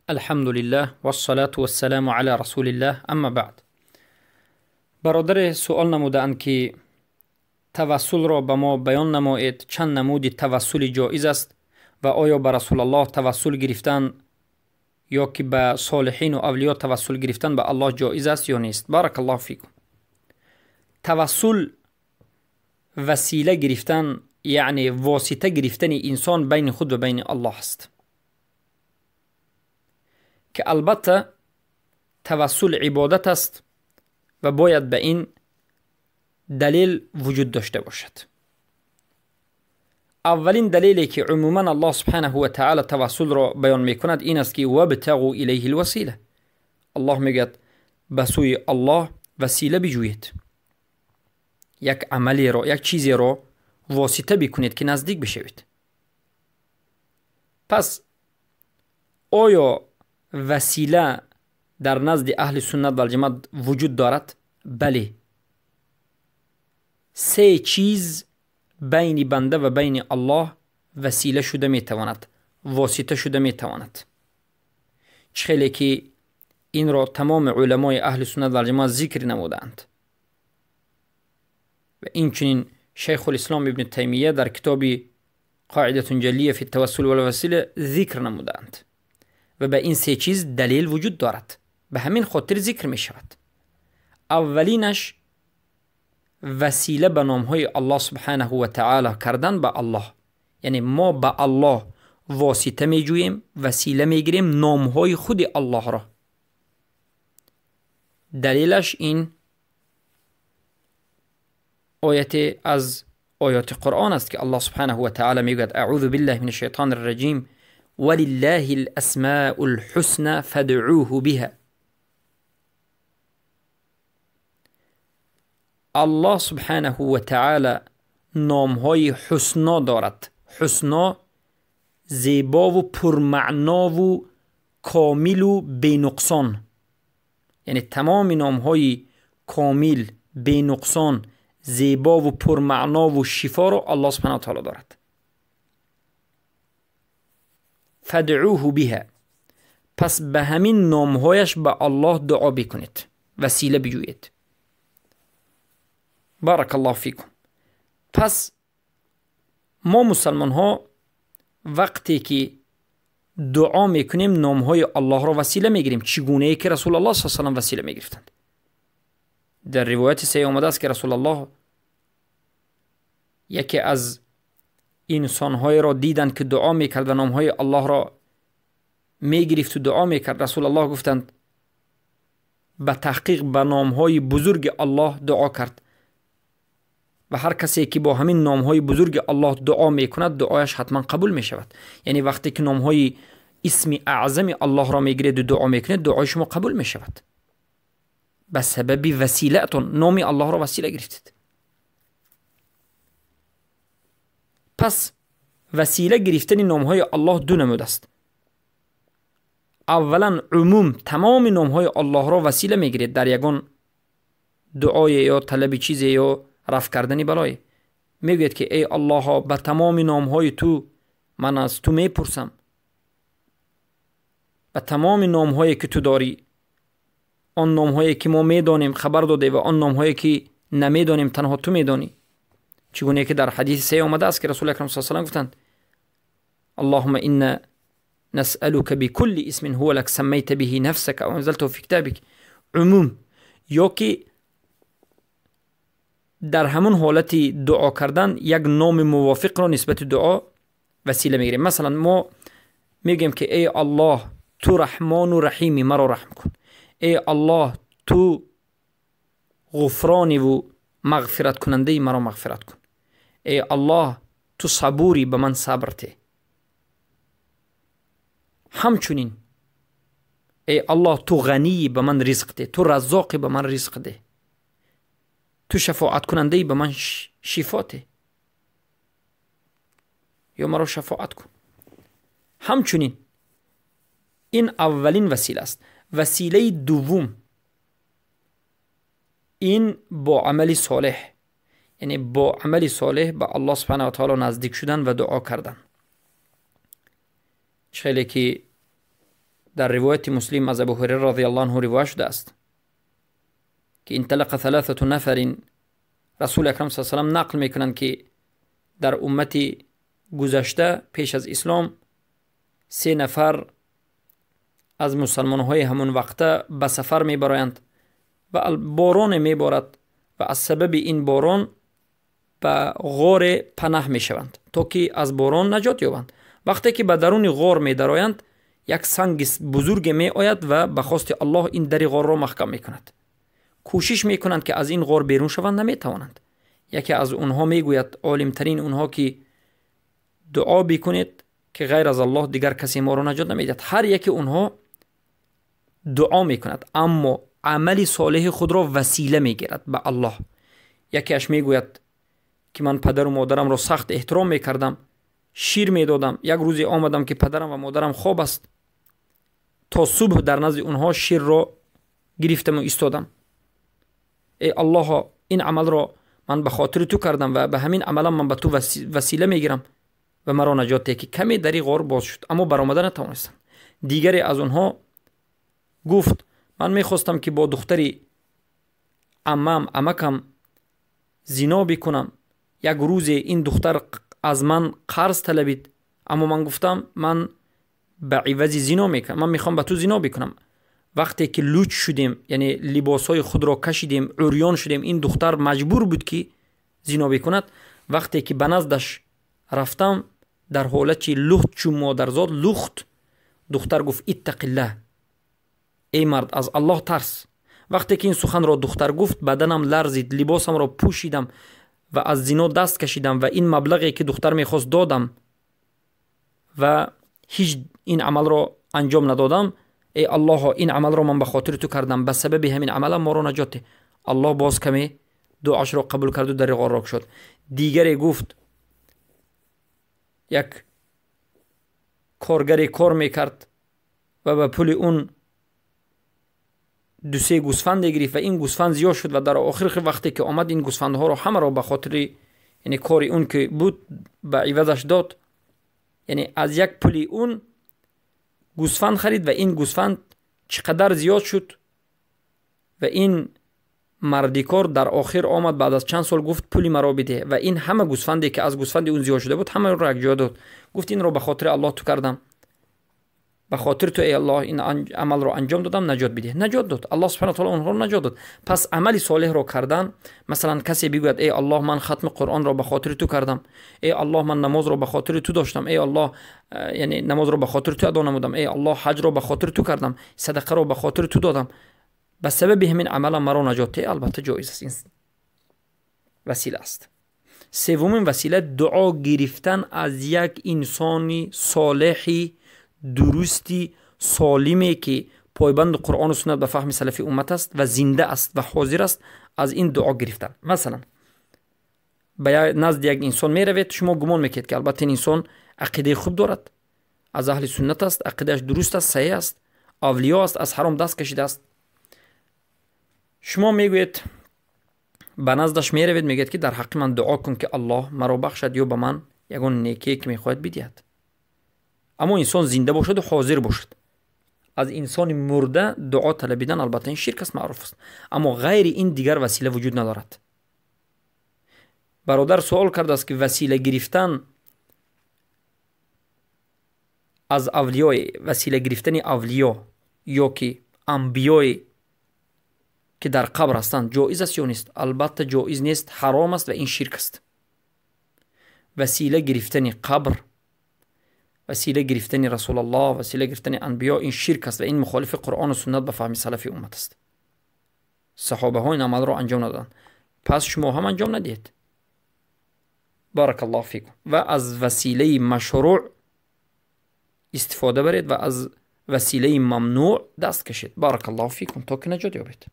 الحمد لله والصلاة والسلام على رسول الله. اما بعد، برادر سوال نمودند که توسل را به ما بیان نمایید. چند نمودی توسل جایز است و آیا به رسول الله توسل گرفتن یا که به صالحین و اولیاء توسل گرفتن به الله جایز است یا نیست؟ بارک الله فیکم. توسل وسیله گرفتن یعنی واسطه گرفتن انسان بین خود و بین الله است که البته توسل عبادت است و باید به این دلیل وجود داشته باشد. اولین دلیلی که عموما الله سبحانه و تعالی توسل را بیان میکند این است که وابتغوا الیه الوسیله. الله میگه به سوی الله وسیله بجویید، یک عملی را، یک چیزی را واسطه بکنید که نزدیک بشوید. پس آیا وسیله در نزد اهل سنت و الجماعت وجود دارد؟ بله. سه چیز بین بنده و بین الله وسیله شده میتواند، واسطه شده میتواند. خیلی که این را تمام علمای اهل سنت و الجماعت ذکر نمودند و اینچنین شیخ الاسلام ابن تیمیه در کتاب قاعده جلیه فی التوسل والوسیله ذکر نمودند و به این سه چیز دلیل وجود دارد، به همین خاطر ذکر می شود. اولینش وسیله به نامهای الله سبحانه و تعالی کردن به الله، یعنی ما به الله واسطه می جوییم، وسیله می گیریم نامهای خود الله را. دلیلش این آیت از آیات قرآن است که الله سبحانه و تعالی می گوید اعوذ بالله من الشیطان الرجیم ولله الاسماء الحسنى فادعوه بها. الله سبحانه و تعالی نامهای حسنا دارد. حسنا زیبا و پرمعنا و کامل و بی نقصان، یعنی تمام نامهای کامل، بی نقصان، زیبا و پرمعنا و شفا را الله سبحانه و تعالی دارد. فادعوه بها، پس به همین نامهایش به الله دعا بکنید، وسیله بجویید. بارک الله فیکم. پس ما مسلمان ها وقتی که دعا میکنیم نامهای الله را وسیله میگیریم، چگونه ای که رسول الله صلی الله علیه و آله وسیله میگرفتند. در روایت صحیح آمده است که رسول الله یکی از انسانهای را دیدند که دعا میکرد و نامهای الله را میگرفت و دعا میکرد. رسول الله گفتند به تحقیق به نامهای بزرگ الله دعا کرد و هر کسی که با همین نامهای بزرگ الله دعا میکند دعایش حتما قبول میشود. یعنی وقتی که نامهای اسم اعظم الله را میگیرید و دعا میکنید دعای شما قبول میشود به سبب وسیله‌تون. نام الله را وسیله گرفتید. پس وسیله گرفتن نامهای الله دو نمود است. اولا عموم تمام نامهای الله را وسیله میگیرید در یگان دعای یا طلب چیزی یا رفع کردن بلای. میگوید که ای الله ها به تمام نامهای تو من از تو میپرسم، به تمام نامهایی که تو داری، آن نامهایی که ما میدانیم خبر داده و آن نامهایی که نمیدانیم تنها تو میدانی. چگونه که در حدیث صحیح آمده است که رسول اکرم صلی الله علیه و آله گفتند اللهم انا نسألك بكل اسم هو لك سميت به نفسك او انزلته في كتابك. عموم یا که در همون حالت دعا کردن یک نام موافق را نسبت دعا وسیله میگیریم. مثلا ما میگیم که ای الله تو رحمان و رحیمی مرا رحم کن، ای الله تو غفرانی و مغفرت کننده مرا مغفرت کن، ای الله تو صبوری به من صبر ده. همچنین ای الله تو غنی به من رزق ده، تو رزاقی به من رزق ده، تو شفاعت کننده به من شفا ده یا مرا شفاعت کن. همچنین این اولین وسیله است. وسیله دوم این با عمل صالح، یعنی با عمل صالح به الله سبحانه و تعالی نزدیک شدن و دعا کردن. خیلی که در روایت مسلم از ابو هریره رضی الله عنه روایت شده است که انطلق 3 نفر، رسول اکرم صلی الله علیه و سلم نقل میکنند که در امت گذشته پیش از اسلام 3 نفر از مسلمان های همون وقته به سفر میبرایند و باران میبارد و از سبب این باران به غار پناه میشوند تا که از باران نجات یابند. وقتی که به درون غار میدرآیند یک سنگ بزرگ می آید و به خواست الله این در غار را محکم میکند. کوشش میکنند که از این غار بیرون شوند، نمیتوانند. یکی از اونها میگوید، عالم ترین اونها، که دعا بکنید که غیر از الله دیگر کسی ما را نجات نمیدهد. هر یکی اونها دعا میکند اما عمل صالح خود را وسیله میگیرد به الله. یکیش میگوید که من پدر و مادرم را سخت احترام میکردم، شیر میدادم. یک روزی آمدم که پدرم و مادرم خواب است، تا صبح در نزد اونها شیر را گرفتم و ایستادم. ای الله، این عمل را من به خاطر تو کردم و به همین عملم من به تو وسیله میگیرم و مرا نجات ده. که کمی دری غار باز شد اما برآمده نتوانستم. دیگری از اونها گفت من میخواستم که با دختری عمکم زنا بکنم. یک روز این دختر از من قرض طلبید اما من گفتم من به عوض زنا میکنم، من میخوام به تو زنا بکنم. وقتی که لوچ شدیم، یعنی لباسای خود را کشیدیم، عریان شدیم، این دختر مجبور بود که زنا بکند. وقتی که به نزدش رفتم در حالت لخت چون مادرزاد لخت، دختر گفت اتق الله، ای مرد از الله ترس. وقتی که این سخن را دختر گفت بدنم لرزید، لباسم را پوشیدم و از زنا دست کشیدم و این مبلغی که دختر میخواست دادم و هیچ این عمل را انجام ندادم. ای الله، این عمل را من به خاطر تو کردم، به سبب همین عملم ما را نجات ده. الله باز کمی دعاش را قبول کرد و در غار را شد. دیگری گفت یک کارگری کار میکرد و به پول اون 2-3 گوسفند گرفت و این گوسفند زیاد شد و در آخر وقتی که آمد این گوسفندها را همه را به خاطر یعنی کاری اون که بود به عوضش داد. یعنی از یک پول اون گوسفند خرید و این گوسفند چقدر زیاد شد و این مردیکار در آخر آمد بعد از چند سال گفت پولی مرا بده و این همه گوسفندی که از گوسفند اون زیاد شده بود همه را یک جا داد. گفت این را به خاطر الله تو کردم، به خاطر تو ای الله این عمل را انجام دادم، نجات بده. نجات داد، الله سبحانه و تعالی اونها را نجات داد. پس عمل صالح را کردن، مثلا کسی بگوید ای الله من ختم قرآن را به خاطر تو کردم، ای الله من نماز را به خاطر تو داشتم، ای الله یعنی نماز را به خاطر تو ادا نمودم، ای الله حج را به خاطر تو کردم، صدقه را به خاطر تو دادم، به سبب همین عملم مرا نجات ده. البته جایز است، این وسیله است. سومین وسیله دعا گرفتن از یک انسانی صالحی درستی سالمی که پایبند قرآن و سنت به فهم سلف امت است و زنده است و حاضر است، از این دعا گرفتن. مثلا به نزد یک انسان می روید، شما گمان میکنید که البته این انسان عقیده خوب دارد، از اهل سنت است، عقیدهش درست است، صحیح است، اولیاء است، از حرام دست کشیده است. شما میگوید به نزدش می روید، میگید که در حق من دعا کن که الله مرا بخشد یا به من یگان نیکی که میخواهد بدهد. اما انسان زنده باشد و حاضر باشد. از انسان مرده دعا طلبیدن البته این شرک است، معروف است، اما غیر این دیگر وسیله وجود ندارد. برادر سوال کرده است که وسیله گرفتن از اولیاء، وسیله گرفتن اولیاء یا که انبیاء که در قبر هستند جایز است یا نیست؟ البته جایز نیست، حرام است و این شرک است. وسیله گرفتن قبر، وسیله گرفتن رسول الله، وسیله گرفتن انبیاء، این شرک است و این مخالف قرآن و سنت به فهم سلف امت است. صحابه ها این عمل را انجام ندادند، پس شما هم انجام ندید. بارک الله فیکم. و از وسیله مشروع استفاده برید و از وسیله ممنوع دست کشید. بارک الله فیکم تا که نجات یابید.